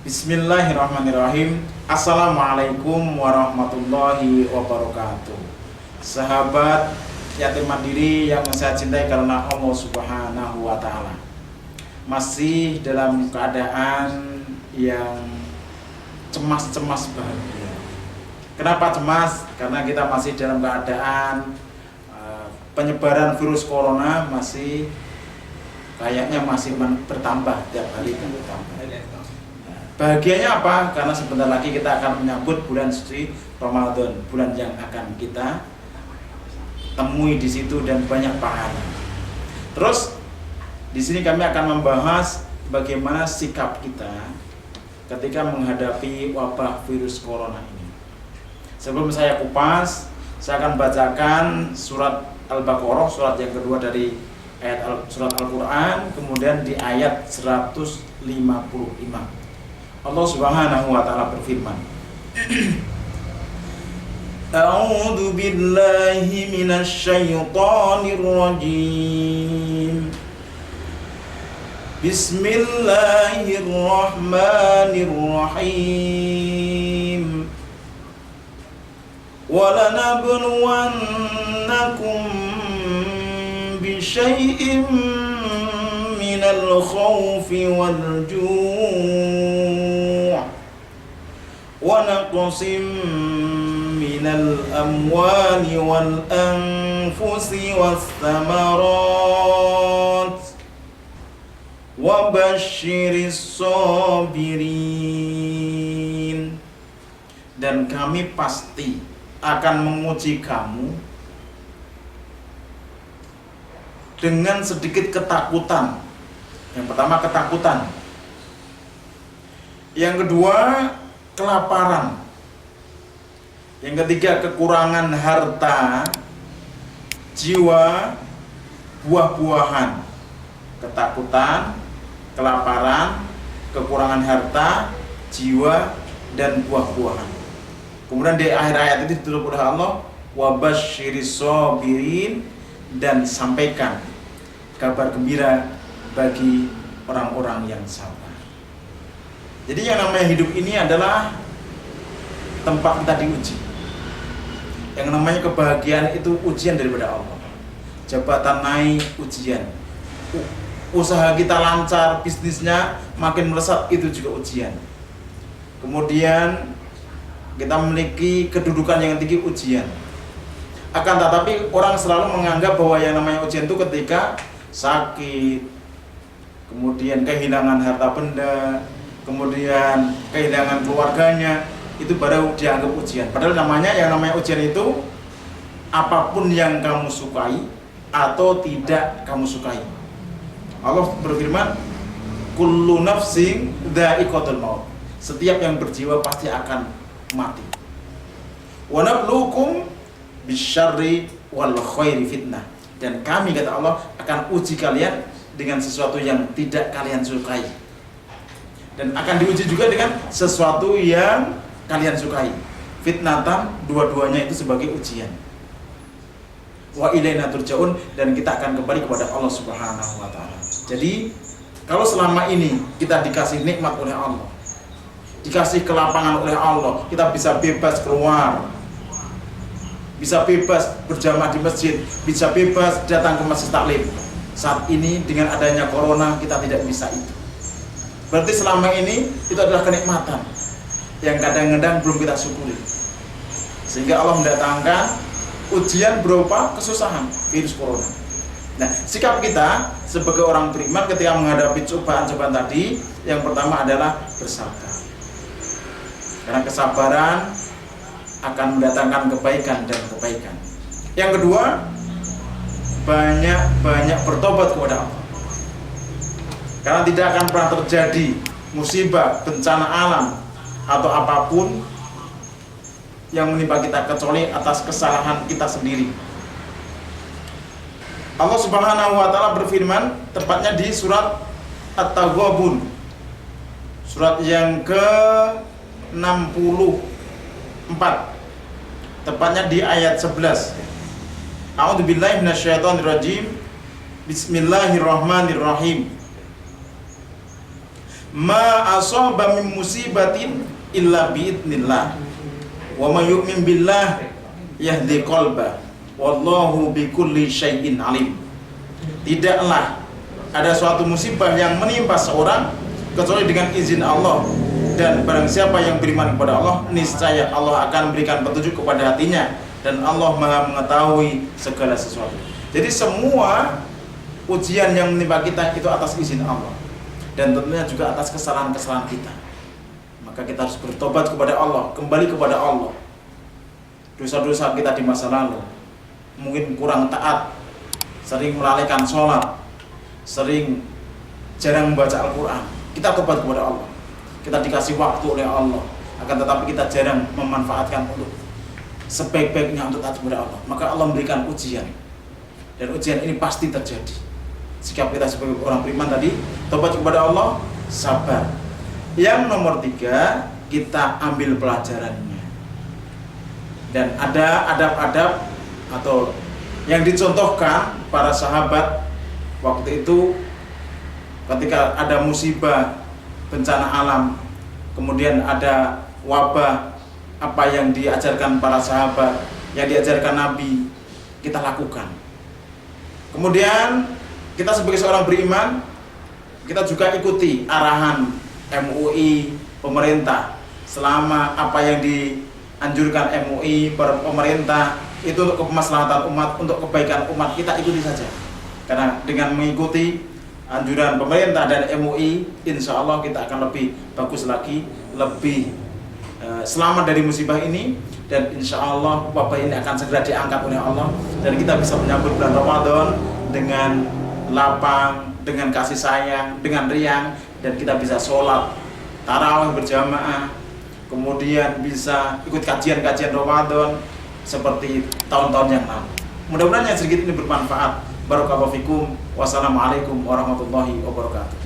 Bismillahirrahmanirrahim. Assalamualaikum warahmatullahi wabarakatuh. Sahabat yatim mandiri yang saya cintai karena Allah Subhanahu wa Ta'ala, masih dalam keadaan yang cemas-cemas bahagia. Kenapa cemas? Karena kita masih dalam keadaan penyebaran virus corona masih kayaknya masih bertambah, tiap hari kan bertambah. Bahagianya apa? Karena sebentar lagi kita akan menyambut bulan suci Ramadan, bulan yang akan kita temui di situ dan banyak pahala. Terus di sini kami akan membahas bagaimana sikap kita ketika menghadapi wabah virus corona ini. Sebelum saya kupas, saya akan bacakan surat Al-Baqarah, surat yang kedua dari surat Al-Quran, kemudian di ayat 155. Allah Subhanahu wa Ta'ala berfirman, A'udzu billahi minasy syaithanir rajim. Bismillahirrahmanirrahim. Wa lanabluwannakum bisyai'in minal khawfi wal ju' wa naqsim minal amwali wal anfusi was thamarat wa basyiris sabirin. Dan kami pasti akan menguji kamu dengan sedikit ketakutan. Yang pertama ketakutan, yang kedua kelaparan, yang ketiga kekurangan harta, jiwa, buah-buahan. Ketakutan, kelaparan, kekurangan harta, jiwa, dan buah-buahan. Kemudian di akhir ayat itu ditutup oleh Allah, wabasyiris sabirin, dan sampaikan kabar gembira bagi orang-orang yang sabar. Jadi yang namanya hidup ini adalah tempat kita diuji. Yang namanya kebahagiaan itu ujian daripada Allah. Jabatan naik ujian, usaha kita lancar, bisnisnya makin melesat, itu juga ujian. Kemudian kita memiliki kedudukan yang tinggi, ujian. Akan tetapi orang selalu menganggap bahwa yang namanya ujian itu ketika sakit, kemudian kehilangan harta benda, kemudian kehilangan keluarganya, itu baru dianggap ujian. Padahal yang namanya ujian itu apapun yang kamu sukai atau tidak kamu sukai. Allah berfirman, kullu nafsin dha'iqatul maut. Setiap yang berjiwa pasti akan mati. Wa nabluukum bisyarri wal khairi fitnah. Dan kami, kata Allah, akan uji kalian dengan sesuatu yang tidak kalian sukai, dan akan diuji juga dengan sesuatu yang kalian sukai. Fitnatan, dua-duanya itu sebagai ujian. Wa ilaina turja'un, dan kita akan kembali kepada Allah Subhanahu wa Ta'ala. Jadi kalau selama ini kita dikasih nikmat oleh Allah, dikasih kelapangan oleh Allah, kita bisa bebas keluar, bisa bebas berjamaah di masjid, bisa bebas datang ke masjid taklim. Saat ini dengan adanya corona kita tidak bisa itu. Berarti selama ini itu adalah kenikmatan yang kadang-kadang belum kita syukuri. Sehingga Allah mendatangkan ujian berupa kesusahan, virus corona. Nah, sikap kita sebagai orang beriman ketika menghadapi cobaan-cobaan tadi, yang pertama adalah bersabar. Karena kesabaran akan mendatangkan kebaikan dan kebaikan. Yang kedua, banyak bertobat kepada Allah. Karena tidak akan pernah terjadi musibah, bencana alam, atau apapun yang menimpa kita kecuali atas kesalahan kita sendiri. Allah Subhanahu wa Ta'ala berfirman, tepatnya di surat At-Taghabun, surat yang ke-64, tepatnya di ayat 11. A'udzubillahi minasyaitonirrajim. Bismillahirrahmanirrahim. ma asaba min musibatin illa biidznillah wa may yu'min billah yahdi qalbah wallahu bikulli syai'in alim. Tidaklah ada suatu musibah yang menimpa seorang kecuali dengan izin Allah, dan barang siapa yang beriman kepada Allah, niscaya Allah akan memberikan petunjuk kepada hatinya, dan Allah Maha mengetahui segala sesuatu. Jadi semua ujian yang menimpa kita itu atas izin Allah, dan tentunya juga atas kesalahan-kesalahan kita. Maka kita harus bertobat kepada Allah, kembali kepada Allah. Dosa-dosa kita di masa lalu, mungkin kurang taat, sering melalaikan sholat, sering jarang membaca Al-Quran. Kita tobat kepada Allah, kita dikasih waktu oleh Allah, akan tetapi kita jarang memanfaatkan untuk sebaik-baiknya untuk taat kepada Allah. Maka Allah memberikan ujian, dan ujian ini pasti terjadi. Sikap kita sebagai orang beriman tadi, tobat kepada Allah, sabar. Yang nomor 3, kita ambil pelajarannya. Dan ada adab-adab atau yang dicontohkan para sahabat waktu itu ketika ada musibah, bencana alam, kemudian ada wabah, apa yang diajarkan para sahabat, yang diajarkan Nabi, kita lakukan. Kemudian kita sebagai seorang beriman, kita juga ikuti arahan MUI, pemerintah. Selama apa yang dianjurkan MUI, pemerintah, itu untuk kemaslahatan umat, untuk kebaikan umat, kita ikuti saja. Karena dengan mengikuti anjuran pemerintah dan MUI, insya Allah kita akan lebih bagus lagi, lebih selamat dari musibah ini, dan insya Allah wabah ini akan segera diangkat oleh Allah, dan kita bisa menyambut bulan Ramadan dengan lapang, dengan kasih sayang, dengan riang, dan kita bisa sholat tarawih berjamaah, kemudian bisa ikut kajian-kajian Ramadan seperti tahun-tahun yang lalu. Mudah-mudahan yang sedikit ini bermanfaat. Barakallahu fikum. Wassalamualaikum warahmatullahi wabarakatuh.